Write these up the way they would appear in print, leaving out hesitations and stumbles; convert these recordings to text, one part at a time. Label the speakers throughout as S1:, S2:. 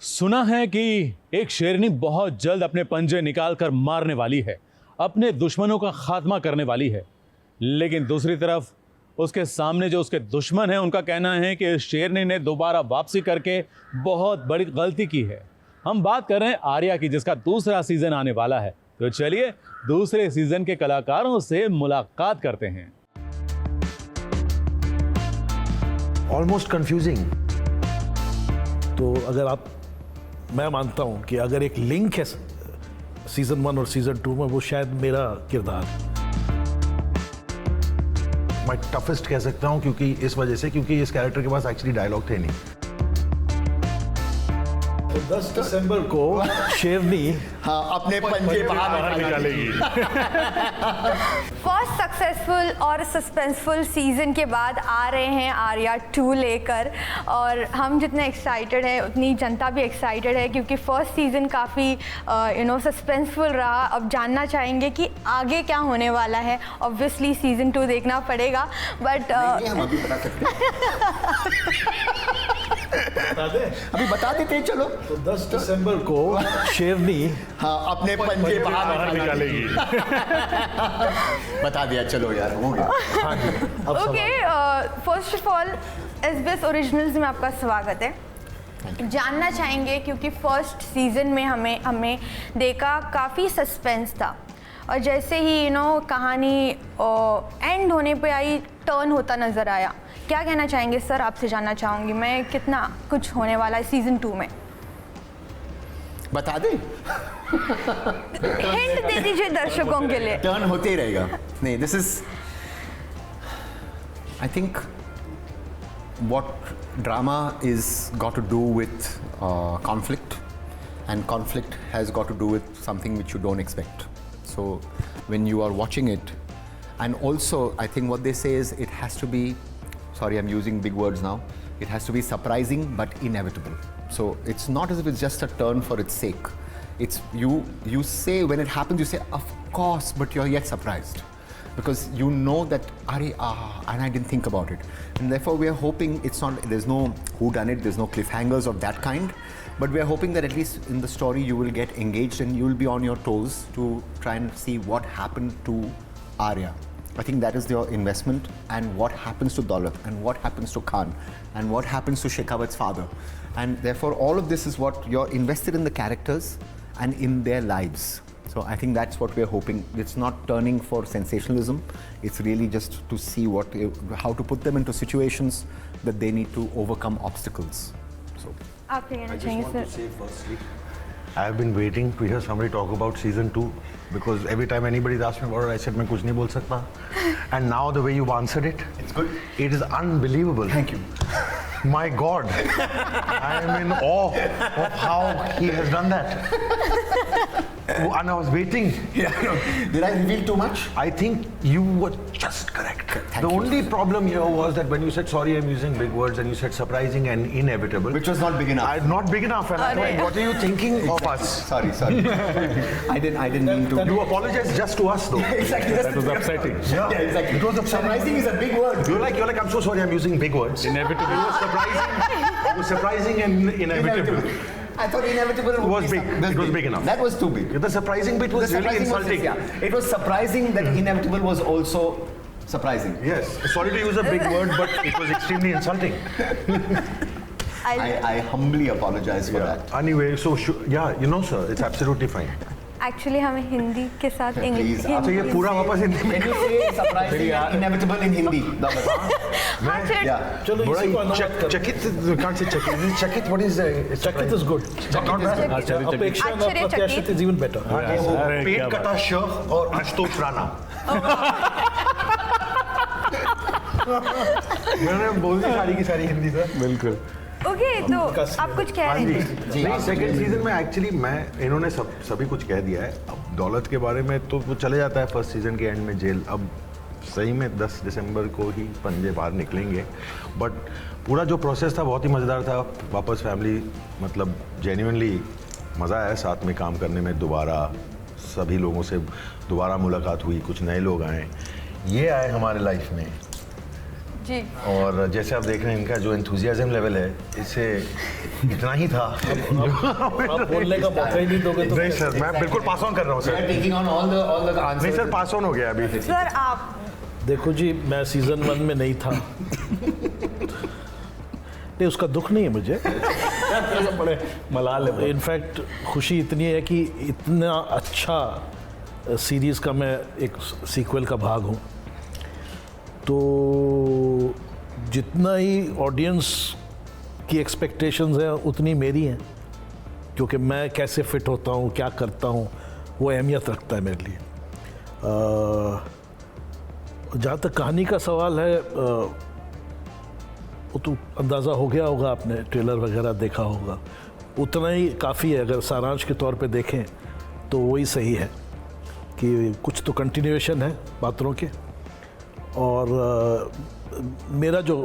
S1: सुना है कि एक शेरनी बहुत जल्द अपने पंजे निकालकर मारने वाली है, अपने दुश्मनों का खात्मा करने वाली है। लेकिन दूसरी तरफ उसके सामने जो उसके दुश्मन हैं उनका कहना है कि इस शेरनी ने दोबारा वापसी करके बहुत बड़ी गलती की है। हम बात कर रहे हैं आर्या की, जिसका दूसरा सीजन आने वाला है। तो चलिए दूसरे सीजन के कलाकारों से मुलाकात करते हैं।
S2: Almost confusing. तो अगर आप, मैं मानता हूं कि अगर एक लिंक है सीजन 1 और सीजन 2 में, वो शायद मेरा किरदार मैं टफेस्ट कह सकता हूं, क्योंकि इस वजह से, क्योंकि इस कैरेक्टर के पास एक्चुअली डायलॉग थे नहीं। तो 10 दिसंबर को शेरनी
S3: अपने पंजे बाहर
S2: निकालेगी।
S4: फर्स्ट सक्सेसफुल और सस्पेंसफुल सीजन के बाद आ रहे हैं आर्या 2 लेकर, और हम जितने एक्साइटेड हैं उतनी जनता भी एक्साइटेड है, क्योंकि फर्स्ट सीजन काफ़ी सस्पेंसफुल रहा। अब जानना चाहेंगे कि आगे क्या होने वाला है। ऑब्वियसली सीजन 2 देखना पड़ेगा, बट
S3: हम अभी बता सकते हैं। अभी बता देते हैं, चलो।
S2: तो 10 दिसंबर को शेरनी
S3: अपने पंजे बाहर निकालेगी। बता दिया, चलो यार, हो गया।
S4: Okay, first of all SBS originals में आपका स्वागत है। जानना चाहेंगे, क्योंकि फर्स्ट सीजन में हमें देखा काफ़ी सस्पेंस था, और जैसे ही कहानी एंड होने पे आई, टर्न होता नज़र आया। क्या कहना चाहेंगे सर? आपसे जानना चाहूँगी मैं, कितना कुछ होने वाला है सीजन 2 में?
S3: बता दे।
S4: हिंट दे दीजिए दर्शकों के लिए।
S3: टर्न होते ही रहेगा। नहीं, this is, I think what drama is got to do with conflict, and conflict has got to do with something which you don't expect. So when you are watching it, and also I think what they say is it has to be, sorry I'm using big words now, it has to be surprising but inevitable. So it's not as if it's just a turn for its sake. It's you say, when it happens you say of course, but you're yet surprised, because you know that and I didn't think about it, and therefore we are hoping it's not, there's no whodunit, there's no cliffhangers of that kind, but we are hoping that at least in the story you will get engaged and you will be on your toes to try and see what happened to Arya. I think that is your investment, and what happens to Daulat, and what happens to Khan, and what happens to Shekhawat's father, and therefore all of this is what you're invested in, the characters and in their lives. So I think that's what we're hoping. It's not turning for sensationalism. It's really just to see how to put them into situations that they need to overcome obstacles. So
S4: आप क्या कहना चाहेंगे sir?
S2: I have been waiting to hear somebody talk about season 2, because every time anybody's asked me about it, I said मैं कुछ नहीं बोल सकता. And now the way you've answered it,
S3: it's good.
S2: It is unbelievable.
S3: Thank you.
S2: My God, I am in awe of how he has done that. And I was waiting.
S3: Yeah, did I reveal too much?
S2: I think you were just correct.
S3: Thank
S2: the
S3: you.
S2: only problem here was that when you said, sorry, I'm using big words, and you said surprising and inevitable.
S3: Which was not big enough.
S2: Not big enough. And I thought, what are you thinking of us?
S3: Sorry. I didn't mean to.
S2: You apologize just to us, though.
S3: Exactly.
S1: That was upsetting.
S3: Yeah, exactly.
S2: It was upsetting.
S3: Surprising is a big word.
S2: You're like, I'm so sorry, I'm using big words.
S1: Inevitable.
S2: It was surprising and inevitable.
S3: I thought inevitable
S2: was big. It was big enough.
S3: That was too big.
S2: The surprising bit was really insulting.
S3: It was surprising that inevitable was also surprising.
S2: Yes. Sorry to use a big word, but it was extremely insulting.
S3: I humbly apologize for that.
S2: Anyway, so sir, it's absolutely fine.
S4: Actually हमें हिंदी के साथ English.
S2: अच्छा, ये पूरा वापस हिंदी में।
S3: Can you say surprising and inevitable in Hindi?
S2: चलो इसी को चकित, can't say चकित. Chakit, what is Chakit is good. Not bad. अपेक्षा और प्रत्याशित is even better. पेट कटा श और आशुतोष राणा। मैंने बोल दी सारी की सारी हिंदी सर।
S1: बिल्कुल।
S4: ओके, तो आप कुछ कह रहे थे?
S2: नहीं, सेकंड सीजन में एक्चुअली इन्होंने सभी कुछ कह दिया है। अब दौलत के बारे में तो वो चले जाता है फर्स्ट सीजन के एंड में जेल। अब सही में 10 दिसंबर को ही पंजे बाहर निकलेंगे, बट पूरा जो प्रोसेस था बहुत ही मज़ेदार था। वापस फैमिली, मतलब जेन्युइनली मज़ा आया साथ में काम करने में। दोबारा सभी लोगों से दोबारा मुलाकात हुई, कुछ नए लोग आए, ये आए हमारे लाइफ में
S4: जी।
S2: और जैसे आप देख रहे हैं इनका जो एंथुजियाज्म लेवल है, इससे इतना ही था।
S5: आप बोलने का मौका ही नहीं दोगे तो
S2: नहीं सर, मैं बिल्कुल पास ऑन कर रहा हूँ sir.
S3: Taking on all the
S2: नहीं
S3: आंसर्स
S2: सर, पास ऑन हो गया अभी।
S4: सर आप
S5: देखो जी, मैं सीजन 1 में नहीं था। नहीं, उसका दुख नहीं है मुझे।
S6: बड़े मलाल है।
S5: इनफैक्ट खुशी इतनी है कि इतना अच्छा सीरीज़ का मैं एक सीक्वल का भाग हूँ, तो जितना ही ऑडियंस की एक्सपेक्टेशंस हैं उतनी मेरी हैं, क्योंकि मैं कैसे फिट होता हूँ, क्या करता हूँ, वो अहमियत रखता है मेरे लिए। जहाँ तक कहानी का सवाल है, वो तो अंदाज़ा हो गया होगा, आपने ट्रेलर वगैरह देखा होगा, उतना ही काफ़ी है। अगर सारांश के तौर पे देखें तो वही सही है कि कुछ तो कंटिन्यूएशन है पात्रों के, और मेरा जो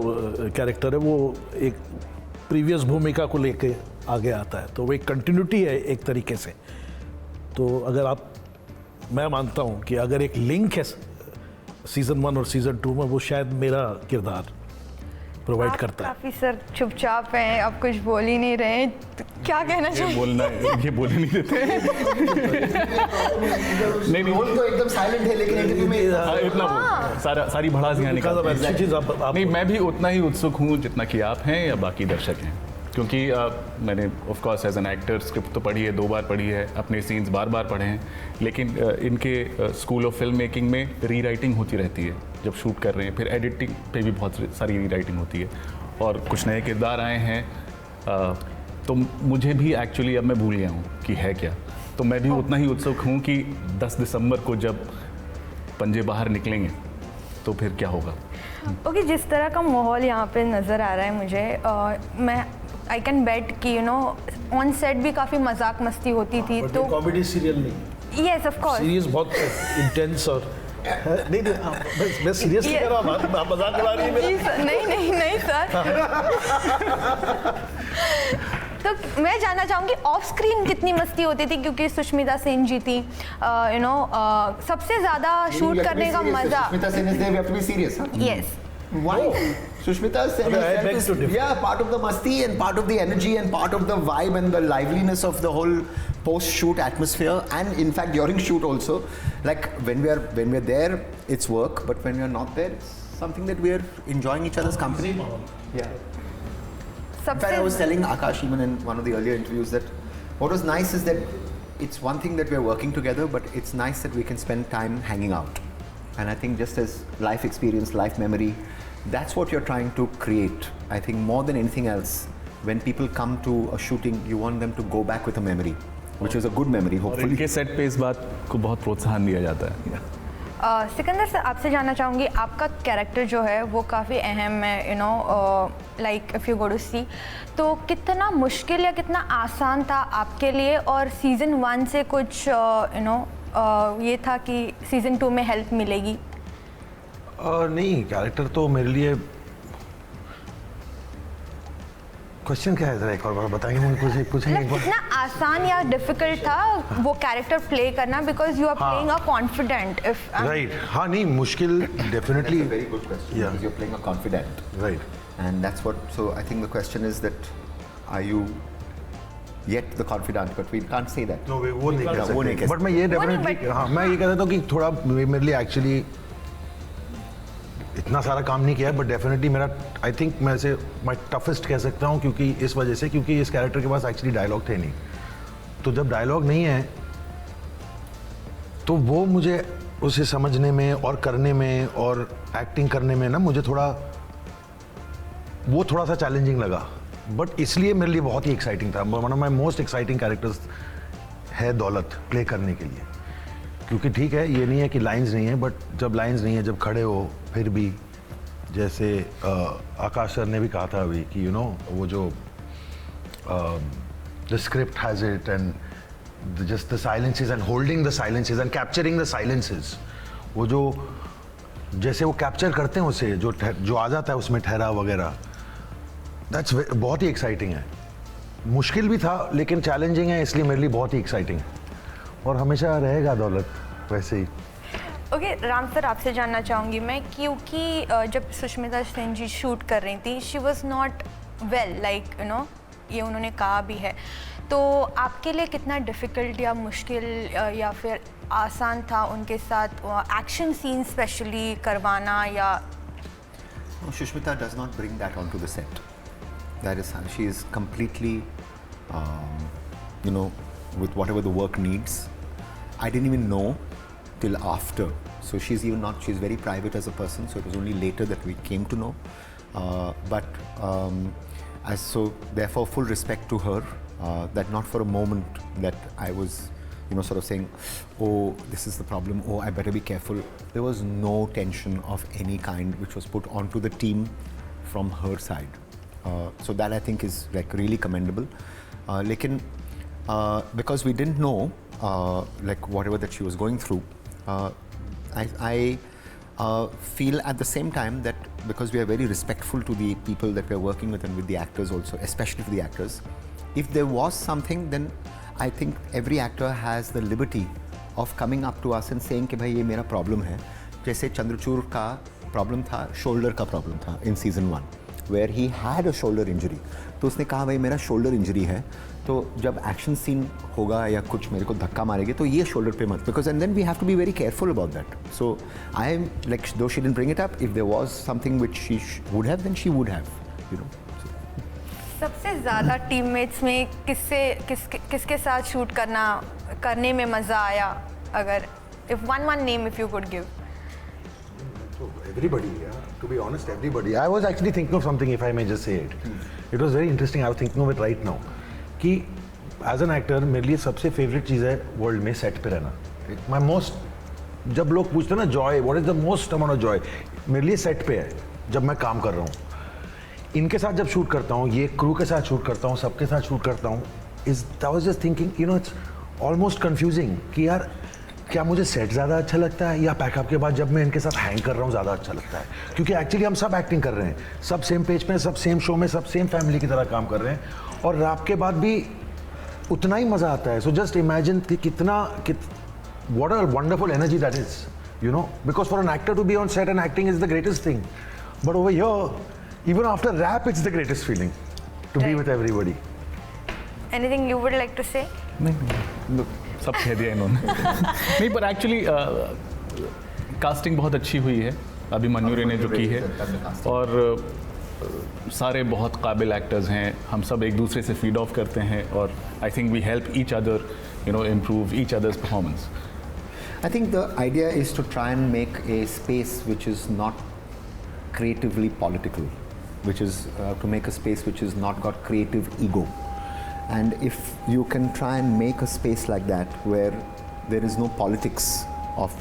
S5: कैरेक्टर है वो एक प्रीवियस भूमिका को लेके आगे आता है, तो वो एक कंटिन्यूटी है एक तरीके से। तो अगर आप, मैं मानता हूँ कि अगर एक लिंक है सीज़न 1 और सीज़न 2 में, वो शायद मेरा किरदार प्रोवाइड करता है।
S4: काफ़ी सर चुपचाप हैं, आप कुछ बोल ही नहीं रहे हैं, तो क्या कहना चाहिए?
S6: बोलना ये बोल ही नहीं देते। नहीं नहीं,
S3: रोल तो एकदम साइलेंट है, लेकिन इंटरव्यू में
S6: इतना सारी भड़ास यहाँ
S5: निकाल
S6: निकाल।
S5: अच्छी चीज़ आप
S6: नहीं, मैं भी उतना ही उत्सुक हूँ जितना कि आप हैं या बाकी दर्शक हैं, क्योंकि मैंने of course as an actor script तो पढ़ी है, 2 बार पढ़ी है, अपने सीन्स बार बार पढ़े हैं, लेकिन इनके स्कूल ऑफ फिल्म मेकिंग में रीराइटिंग होती रहती है जब शूट कर रहे हैं, फिर एडिटिंग पे भी बहुत सारी रीराइटिंग होती है, और कुछ नए किरदार आए हैं, तो मुझे भी एक्चुअली अब मैं भूल गया हूँ कि है क्या। तो मैं भी उतना ही उत्सुक हूँ कि 10 दिसंबर को जब पंजे बाहर निकलेंगे तो फिर क्या होगा।
S4: ओके, जिस तरह का माहौल यहाँ पे नज़र आ रहा है मुझे, मैं आई कैन बेट कि ऑन सेट भी काफ़ी मजाक मस्ती होती थी, तो
S5: कॉमेडी सीरियल नहीं,
S4: यस ऑफ कोर्स।
S5: सीरीज बहुत इंटेंस और नहीं मैं सीरियस नहीं कर रहा हूँ, आप मजाक उड़ा रही हैं।
S4: जी सर, नहीं सर। तो मैं जानना चाहूँगी ऑफ स्क्रीन कितनी मस्ती होती थी, क्योंकि सुष्मिता सेन जी थी, सबसे ज़्यादा शूट करने का मज़ा।
S3: Sushmita Sen is there, we have to be serious, huh?
S4: Yes.
S3: Why? Sushmita Sen
S5: I beg
S3: is
S5: to differ.
S3: part of the masti and part of the energy and part of the vibe and the liveliness of the whole post-shoot atmosphere, and in fact during shoot also. Like when we're there, it's work, but when we're not there, it's something that we're enjoying each other's company. Yeah. In fact, I was
S4: सबसे
S3: telling Akash even in one of the earlier interviews that what was nice is that it's one thing that we're working together, but it's nice that we can spend time hanging out. And I think just as life experience, life memory, that's what you're trying to create. I think more than anything else, when people come to a shooting, you want them to go back with a memory, which is a good memory,
S6: और
S3: hopefully.
S6: इनके set पे इस बात को बहुत प्रोत्साहन दिया जाता है।
S4: सिकंदर सर, आपसे जानना चाहूँगी, आपका कैरेक्टर जो है वो काफ़ी अहम है, like if you go to see, तो कितना मुश्किल या कितना आसान था आपके लिए, और सीज़न 1 से कुछ ये था कि सीज़न 2 में हेल्प मिलेगी?
S2: नहीं, कैरेक्टर तो मेरे लिए, क्वेश्चन क्या है जरा एक और बार बताइए मुझे, कुछ एक बार।
S4: कितना आसान या डिफिकल्ट था वो कैरेक्टर प्ले करना, because you are playing a confident, if
S2: right, हाँ नहीं, मुश्किल definitely.
S3: That's a very good question,
S2: Yeah.
S3: because you're playing a confidant.
S2: Right,
S3: And that's what, so I think the question is that, are you yet the confidant? But we can't say that.
S2: वो नहीं कह
S3: वो नहीं
S2: सकते,
S3: कह
S2: but मैं ये
S4: वो नहीं,
S2: डेफिनेटली, हाँ मैं ये कह सकता हूँ कि थोड़ा मेरे लिए एक्चुअली इतना सारा काम नहीं किया है, बट डेफिनेटली मेरा, आई थिंक मैं इसे माई टफेस्ट कह सकता हूँ, क्योंकि इस वजह से, क्योंकि इस कैरेक्टर के पास एक्चुअली डायलॉग थे नहीं, तो जब डायलॉग नहीं है तो वो मुझे उसे समझने में और करने में और एक्टिंग करने में ना, मुझे थोड़ा सा चैलेंजिंग लगा, बट इसलिए मेरे लिए बहुत ही एक्साइटिंग था। One of my most exciting characters है दौलत प्ले करने के लिए, क्योंकि ठीक है ये नहीं है कि लाइंस नहीं है, बट जब लाइंस नहीं है, जब खड़े हो, फिर भी जैसे आकाश सर ने भी कहा था अभी कि वो जो the script has it and just the silences and holding the silences and capturing the silences, वो जो जैसे वो कैप्चर करते हैं उसे, जो आ जाता है उसमें ठहराव वगैरह, दैट्स बहुत ही एक्साइटिंग है। मुश्किल भी था लेकिन चैलेंजिंग है, इसलिए मेरे लिए बहुत ही एक्साइटिंग है, और हमेशा रहेगा दौलत वैसे ही।
S4: ओके राम सर, आपसे जानना चाहूँगी मैं, क्योंकि जब सुष्मिता सेन जी शूट कर रही थी, she was not well, like you know, ये उन्होंने कहा भी है, तो आपके लिए कितना डिफ़िकल्ट या मुश्किल या फिर आसान था उनके साथ एक्शन सीन स्पेशली करवाना? या
S3: Shushmita does not bring that onto the set. That is, she is completely, with whatever the work needs. I didn't even know till after. So she's very private as a person. So it was only later that we came to know. Therefore, full respect to her. That not for a moment that I was, sort of saying, oh, this is the problem, oh, I better be careful. There was no tension of any kind which was put onto the team from her side. So that I think is like really commendable. Because we didn't know, like whatever that she was going through, I feel at the same time that because we are very respectful to the people that we are working with and with the actors also, especially for the actors, if there was something, then I think every actor has the liberty of coming up to us and saying कि भाई ये मेरा problem है. जैसे चंद्रचूड़ का problem था, shoulder का problem था in season 1, where he had a shoulder injury. तो उसने कहा भाई मेरा shoulder injury है, तो जब action scene होगा या कुछ मेरे को धक्का मारेगी तो ये shoulder पे मत, because and then we have to be very careful about that. So I am like, though she didn't bring it up, if there was something which she would have, then she would have,
S4: सबसे ज़्यादा teammates में किसके साथ shoot करने में मज़ा आया? अगर if one name if you could give.
S2: Everybody, yeah. To be honest, everybody. I was actually thinking of something, if I may just say it. It was very interesting. I was thinking of it right now. कि as an actor, मेरे लिए सबसे favorite चीज़ है world में set पे रहना. My most, जब लोग पूछते हैं ना joy, what is the most amount of joy? मेरे लिए set पे है, जब मैं काम कर रहा हूँ. इनके साथ जब शूट करता हूँ, ये क्रू के साथ शूट करता हूँ, सबके साथ शूट करता हूँ, I was just thinking, it's almost confusing कि यार क्या मुझे सेट ज़्यादा अच्छा लगता है या पैकअप के बाद जब मैं इनके साथ हैंग कर रहा हूँ ज़्यादा अच्छा लगता है? क्योंकि एक्चुअली हम सब एक्टिंग कर रहे हैं, सब सेम पेज पे, सब सेम शो में, सब सेम फैमिली की तरह काम कर रहे हैं, और रैप के बाद भी उतना ही मज़ा आता है. सो जस्ट इमेजिन कि what a wonderful energy that is, because for an actor to be on set and acting is the greatest thing. But over here, even after rap, it's the greatest feeling to be with everybody.
S4: Anything you would like to say?
S6: नहीं, सब कह दिया इन्होंने. नहीं, पर actually casting बहुत अच्छी हुई है अभी मन्नूरे ने जो की है, और सारे बहुत काबिल एक्टर्स हैं. हम सब एक दूसरे से फीड ऑफ करते हैं, और I think we help each other, improve each other's performance.
S3: I think the idea is to try and make a space which is not creatively political, which is to make a space which has not got creative ego. And if you can try and make a space like that where there is no politics of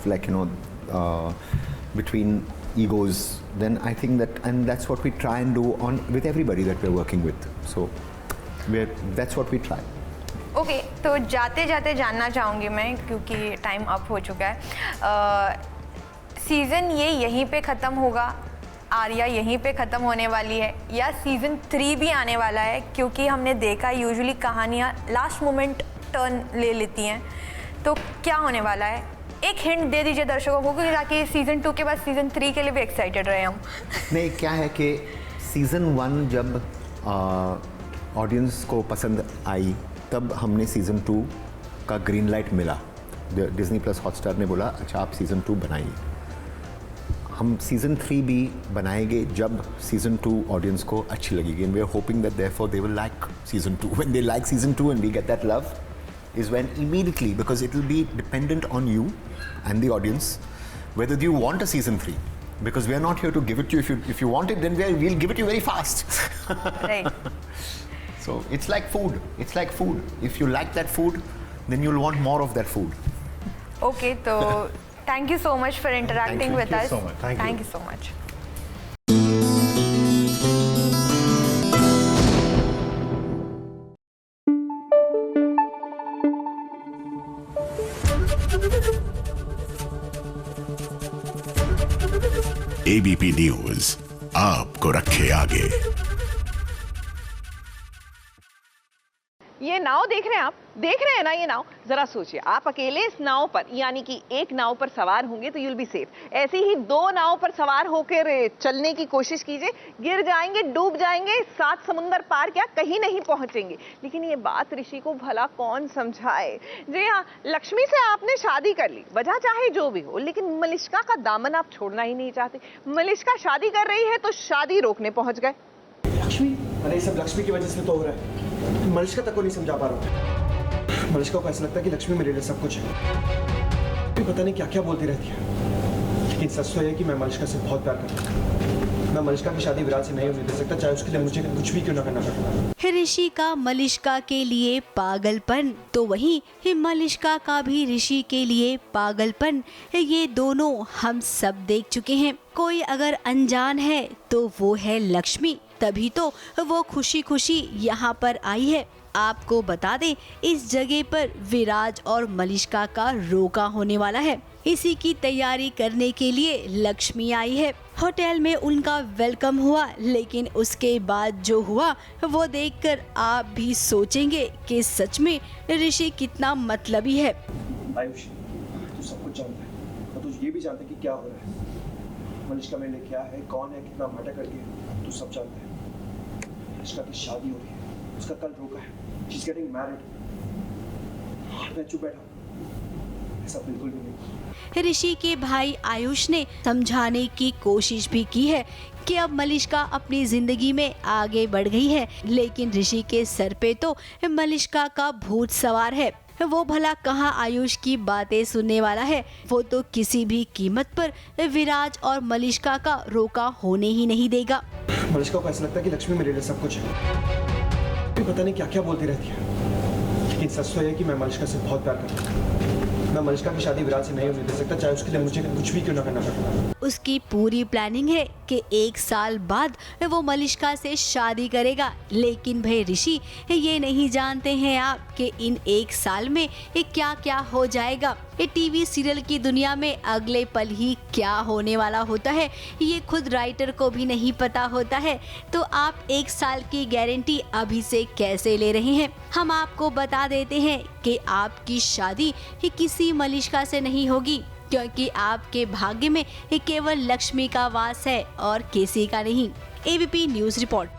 S3: between egos, then I think that, and that's what we try and do with everybody that we're working with. So that's what we try.
S4: Okay, तो जाते जाते जानना चाहूँगी मैं, क्योंकि time up हो चुका है, सीज़न ये यहीं पे ख़त्म होगा, आर्या यहीं पे ख़त्म होने वाली है, या सीज़न 3 भी आने वाला है? क्योंकि हमने देखा यूजुअली कहानियाँ लास्ट मोमेंट टर्न ले लेती हैं, तो क्या होने वाला है? एक हिंट दे दीजिए दर्शकों को, क्योंकि ताकि सीज़न 2 के बाद सीज़न 3 के लिए भी एक्साइटेड रहे हम.
S3: नहीं, क्या है कि सीज़न 1 जब ऑडियंस को पसंद आई, तब हमने सीज़न 2 का ग्रीन लाइट मिला. डिज्नी प्लस हॉटस्टार ने बोला अच्छा आप सीज़न 2 बनाइए. हम सीज़न 3 भी बनाएंगे जब सीज़न 2 ऑडियंस को अच्छी लगेगी. And we are hoping that therefore they will like season 2. When they like season 2 and we get that love is when immediately, because it will be dependent on you and the audience whether you want a season 3, because we are not here to give it to you. If you want it, then we'll give it to you very fast.
S4: Right.
S3: So it's like food. It's like food. If you like that food, then you'll want more of that food.
S4: Okay, so thank you so much for interacting with us.
S6: So much.
S2: Thank
S4: you so much.
S7: ABP news आपको रखे आगे.
S4: ये now
S8: नाव देख रहे हैं आप, देख रहे हैं ना ये नाव? जरा सोचिए, आप अकेले इस नाव पर, यानी कि एक नाव पर सवार होंगे तो यूल बी सेफ। ऐसे ही 2 नाव पर सवार होकर चलने की कोशिश कीजिए, गिर जाएंगे, डूब जाएंगे, 7 समुंदर पार क्या कहीं नहीं पहुंचेंगे। लेकिन ये बात ऋषि को भला कौन समझाए। जी हाँ, लक्ष्मी से आपने शादी कर ली, वजह चाहे जो भी हो, लेकिन मलिष्का का दामन आप छोड़ना ही नहीं चाहते। मलिष्का शादी कर रही है तो शादी रोकने पहुंच गए।
S9: लक्ष्मी, अरे ये सब लक्ष्मी की वजह से तो हो रहा है। मलिष्का तक को नहीं समझा पा रहा हूँ। मलिष्का को ऐसा लगता है कि लक्ष्मी मेरे लिए सब कुछ है। पता नहीं क्या क्या बोलती रहती है, लेकिन सच तो है कि मैं मलिष्का से बहुत प्यार करता हूँ। मैं मलिष्का की शादी विराट से नहीं होने दे सकता, चाहे उसके लिए मुझे कुछ भी क्यों ना करना पड़े।
S10: ऋषि का मलिष्का के लिए पागलपन तो वहीं मलिष्का का भी ऋषि के लिए पागलपन, ये दोनों हम सब देख चुके हैं। कोई अगर अनजान है तो वो है लक्ष्मी, तभी तो वो खुशी खुशी यहाँ पर आई है। आपको बता दें, इस जगह पर विराज और मलिष्का का रोका होने वाला है। इसी की तैयारी करने के लिए लक्ष्मी आई है। होटल में उनका वेलकम हुआ, लेकिन उसके बाद जो हुआ वो देखकर आप भी सोचेंगे कि सच में ऋषि कितना मतलबी है।
S9: आयुष, तू सब कुछ जानता है और तू ये भी जानता है कि क्या हो रहा है। मलिष्का मेरे लिए क्या है, कौन है, कितना नाटक करती है, तू सब जानता है। मलिष्का की शादी हो रही है, उसका कल रोका है। She's getting married। मैं चुप बैठा, ऐसा बिल्कुल भी नहीं।
S10: ऋषि के भाई आयुष ने समझाने की कोशिश भी की है कि अब मलिष्का अपनी जिंदगी में आगे बढ़ गई है, लेकिन ऋषि के सर पे तो मलिष्का का भूत सवार है। वो भला कहाँ आयुष की बातें सुनने वाला है। वो तो किसी भी कीमत पर विराज और मलिष्का का रोका होने ही नहीं देगा।
S9: मलिष्का को ऐसा लगता है कि लक्ष्मी मेरे लिए सब कुछ है। पता नहीं क्या क्या बोलती रहती है, लेकिन सच तो है कि मैं मलिष्का से बहुत प्यार करता हूँ। मैं मलिष्का की शादी विराट से नहीं होने दे सकता, चाहे उसके लिए मुझे कुछ भी क्यों ना करना पड़े।
S10: उसकी पूरी प्लानिंग है कि 1 साल बाद वो मलिष्का से शादी करेगा, लेकिन भाई ऋषि ये नहीं जानते हैं आप कि इन 1 साल में ये क्या क्या हो जाएगा। ये टीवी सीरियल की दुनिया में अगले पल ही क्या होने वाला होता है, ये खुद राइटर को भी नहीं पता होता है। तो आप 1 साल की गारंटी अभी से कैसे ले रहे हैं? हम आपको बता देते हैं कि आपकी शादी किसी मलिष्का से नहीं होगी, क्योंकि आपके भाग्य में केवल लक्ष्मी का वास है और किसी का नहीं। ABP news report.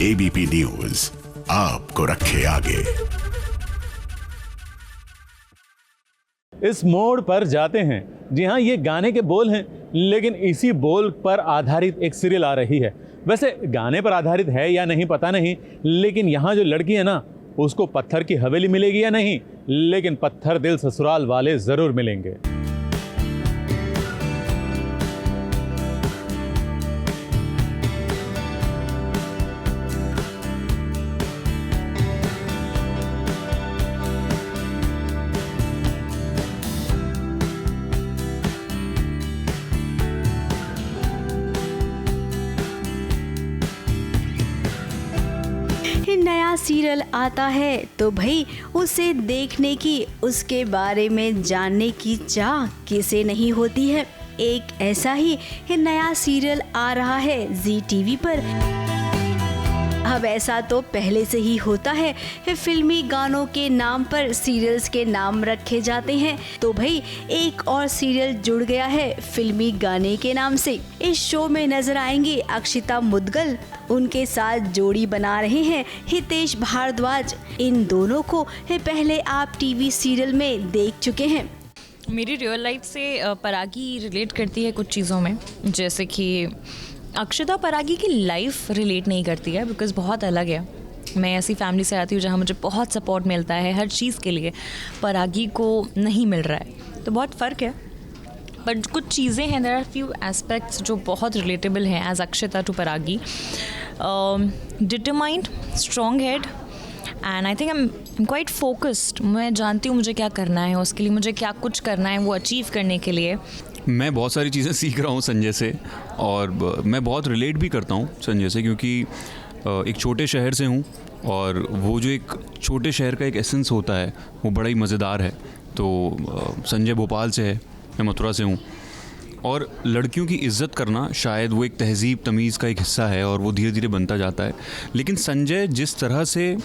S7: ABP news आपको रखे आगे।
S1: इस मोड़ पर जाते हैं। जी हाँ, ये गाने के बोल हैं, लेकिन इसी बोल पर आधारित एक सीरियल आ रही है। वैसे गाने पर आधारित है या नहीं पता नहीं, लेकिन यहाँ जो लड़की है ना, उसको पत्थर की हवेली मिलेगी या नहीं, लेकिन पत्थर दिल ससुराल वाले ज़रूर मिलेंगे।
S10: नया सीरियल आता है तो भाई उसे देखने की, उसके बारे में जानने की चाह किसे नहीं होती है। एक ऐसा ही नया सीरियल आ रहा है जी टीवी पर। अब ऐसा तो पहले से ही होता है, फिल्मी गानों के नाम पर सीरियल्स के नाम रखे जाते हैं। तो भाई एक और सीरियल जुड़ गया है फिल्मी गाने के नाम से। इस शो में नजर आएंगे अक्षिता मुद्गल, उनके साथ जोड़ी बना रहे हैं हितेश भारद्वाज। इन दोनों को पहले आप टीवी सीरियल में देख चुके हैं।
S11: मेरी रियल लाइफ से परागी रिलेट करती है कुछ चीज़ों में, जैसे कि अक्षिता परागी की लाइफ रिलेट नहीं करती है, बिकॉज़ बहुत अलग है। मैं ऐसी फैमिली से आती हूँ जहाँ मुझे बहुत सपोर्ट मिलता है हर चीज़ के लिए, परागी को नहीं मिल रहा है, तो बहुत फ़र्क है। बट कुछ चीज़ें हैं, देयर आर फ्यू एस्पेक्ट्स जो बहुत रिलेटेबल हैं एज अक्षिता टू परागी। Determined, strong head, and I think I am quite focused. मैं जानती हूँ मुझे क्या करना है, उसके लिए मुझे क्या कुछ करना है वो अचीव करने के लिए।
S12: मैं बहुत सारी चीज़ें सीख रहा हूँ संजय से, और मैं बहुत रिलेट भी करता हूँ संजय से, क्योंकि एक छोटे शहर से हूँ और वो जो एक छोटे शहर का एक एसेंस होता है वो बड़ा ही मज़ेदार है। तो संजय भोपाल से है, मैं मथुरा से हूँ, और लड़कियों की इज़्ज़त करना शायद वो एक तहज़ीब तमीज़ का एक हिस्सा है और वो धीरे धीरे बनता जाता है। लेकिन संजय जिस तरह से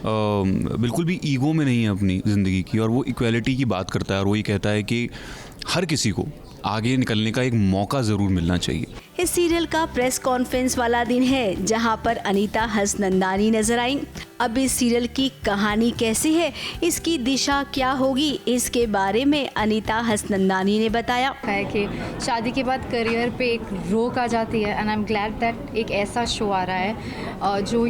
S12: बिल्कुल भी ईगो में नहीं है अपनी ज़िंदगी की, और वो इक्वालिटी की बात करता है, और वो ये कहता है कि हर किसी को आगे निकलने का एक मौका ज़रूर मिलना चाहिए।
S10: इस सीरियल का प्रेस कॉन्फ्रेंस वाला दिन है जहां पर अनीता हसनंदानी नजर आई। अब इस सीरियल की कहानी कैसी है, इसकी दिशा क्या होगी, इसके बारे में अनीता हसनंदानी ने बताया
S13: है कि शादी के बाद करियर पे एक रोक आ जाती है, and I am glad that एक ऐसा शो आ रहा है जो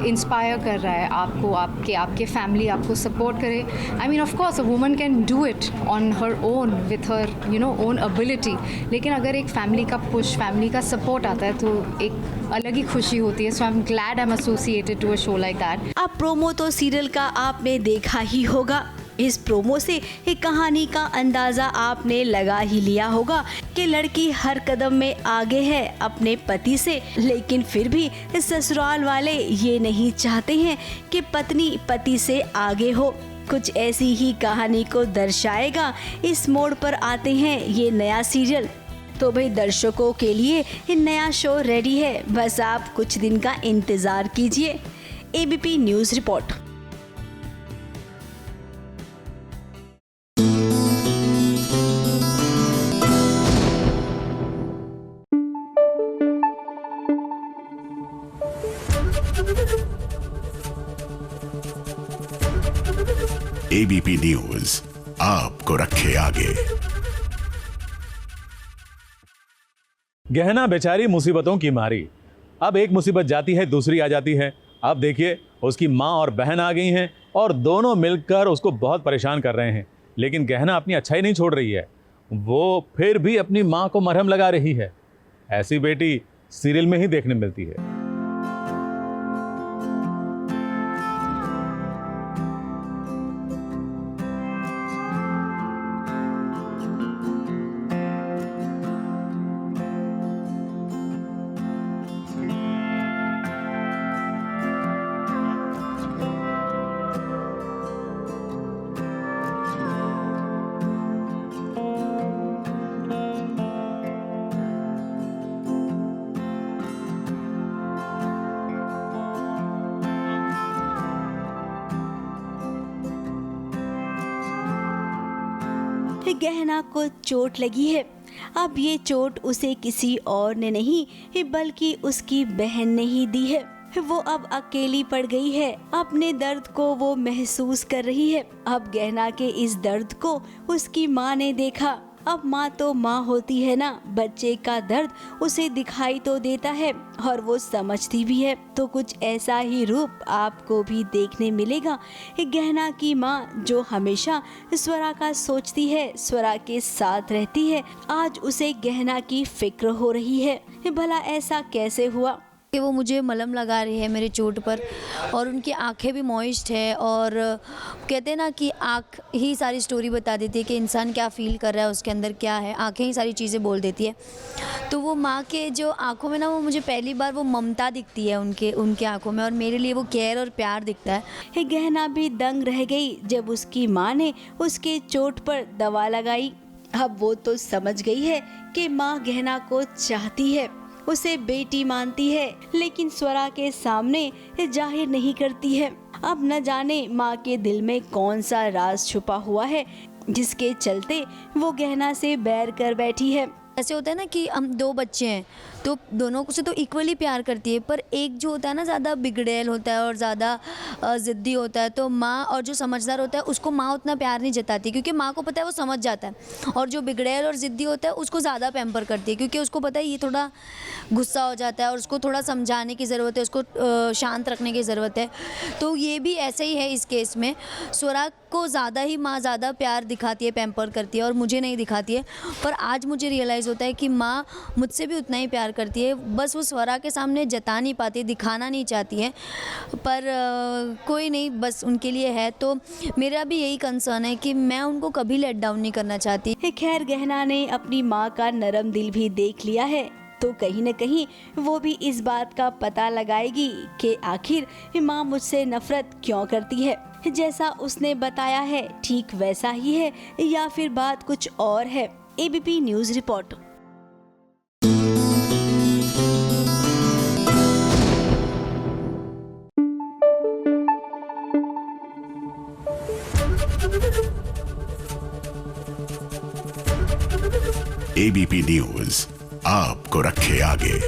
S13: इंस्पायर कर रहा है आपको, आपके फैमिली आपको सपोर्ट करे। I mean of course a woman can do it on her own with her own ability, लेकिन अगर एक फैमिली का पुश, फैमिली का सपोर्ट आता है तो एक अलग ही खुशी होती है। So I am glad I am associated to a show like that.
S10: अब प्रोमो तो सीरियल का आपने देखा ही होगा। इस प्रोमो से एक कहानी का अंदाजा आपने लगा ही लिया होगा कि लड़की हर कदम में आगे है अपने पति से, लेकिन फिर भी ससुराल वाले ये नहीं चाहते हैं कि पत्नी पति से आगे हो। कुछ ऐसी ही कहानी को दर्शाएगा इस मोड़ पर आते हैं ये नया सीरियल। तो भाई दर्शकों के लिए ये नया शो रेडी है, बस आप कुछ दिन का इंतजार कीजिए। ABP news report.
S7: ABP news आपको रखे आगे।
S1: गहना बेचारी मुसीबतों की मारी, अब एक मुसीबत जाती है दूसरी आ जाती है। अब देखिए उसकी माँ और बहन आ गई हैं और दोनों मिलकर उसको बहुत परेशान कर रहे हैं, लेकिन गहना अपनी अच्छाई नहीं छोड़ रही है, वो फिर भी अपनी माँ को मरहम लगा रही है। ऐसी बेटी सीरियल में ही देखने मिलती है।
S10: गहना को चोट लगी है। अब ये चोट उसे किसी और ने नहीं बल्कि उसकी बहन ने ही दी है। वो अब अकेली पड़ गई है, अपने दर्द को वो महसूस कर रही है। अब गहना के इस दर्द को उसकी माँ ने देखा। अब माँ तो माँ होती है ना, बच्चे का दर्द उसे दिखाई तो देता है और वो समझती भी है। तो कुछ ऐसा ही रूप आपको भी देखने मिलेगा। गहना की माँ जो हमेशा स्वरा का सोचती है, स्वरा के साथ रहती है, आज उसे गहना की फिक्र हो रही है। भला ऐसा कैसे हुआ
S14: कि वो मुझे मलहम लगा रही है मेरे चोट पर, और उनकी आंखें भी मॉइस्ट है, और कहते हैं ना कि आँख ही सारी स्टोरी बता देती है कि इंसान क्या फ़ील कर रहा है, उसके अंदर क्या है, आंखें ही सारी चीज़ें बोल देती है। तो वो माँ के जो आंखों में ना, वो मुझे पहली बार वो ममता दिखती है उनके आंखों में, और मेरे लिए वो केयर और प्यार दिखता है।
S10: गहना भी दंग रह गई जब उसकी माँ ने उसके चोट पर दवा लगाई। अब वो तो समझ गई है कि माँ गहना को चाहती है, उसे बेटी मानती है, लेकिन स्वरा के सामने जाहिर नहीं करती है। अब न जाने माँ के दिल में कौन सा राज छुपा हुआ है जिसके चलते वो गहना से बैर कर बैठी है।
S14: ऐसे होता है ना कि हम दो बच्चे हैं तो दोनों को से तो इक्वली प्यार करती है, पर एक जो होता है ना ज़्यादा बिगड़ैल होता है और ज़्यादा ज़िद्दी होता है, तो माँ और जो समझदार होता है उसको माँ उतना प्यार नहीं जताती, क्योंकि माँ को पता है वो समझ जाता है। और जो बिगड़ैल और ज़िद्दी होता है उसको ज़्यादा पैम्पर करती है, क्योंकि उसको पता है ये थोड़ा गुस्सा हो जाता है और उसको थोड़ा समझाने की ज़रूरत है, उसको शांत रखने की ज़रूरत है। तो ये भी ऐसे ही है इस केस में। स्वरा को ज़्यादा ही माँ ज़्यादा प्यार दिखाती है, पैम्पर करती है, और मुझे नहीं दिखाती है। पर आज मुझे रियलाइज़ होता है कि माँ मुझसे भी उतना ही प्यार करती है, बस वो स्वरा के सामने जता नहीं पाती, दिखाना नहीं चाहती है। पर कोई नहीं, बस उनके लिए है। तो मेरा भी यही कंसर्न है कि मैं उनको कभी लेट डाउन नहीं करना चाहती।
S10: खैर गहना ने अपनी माँ का नरम दिल भी देख लिया है। तो कहीं न कहीं वो भी इस बात का पता लगाएगी कि आखिर माँ मुझसे नफरत क्यों करती है। जैसा उसने बताया है ठीक वैसा ही है या फिर बात कुछ और है। ABP news report.
S7: ABP news आपको रखे आगे।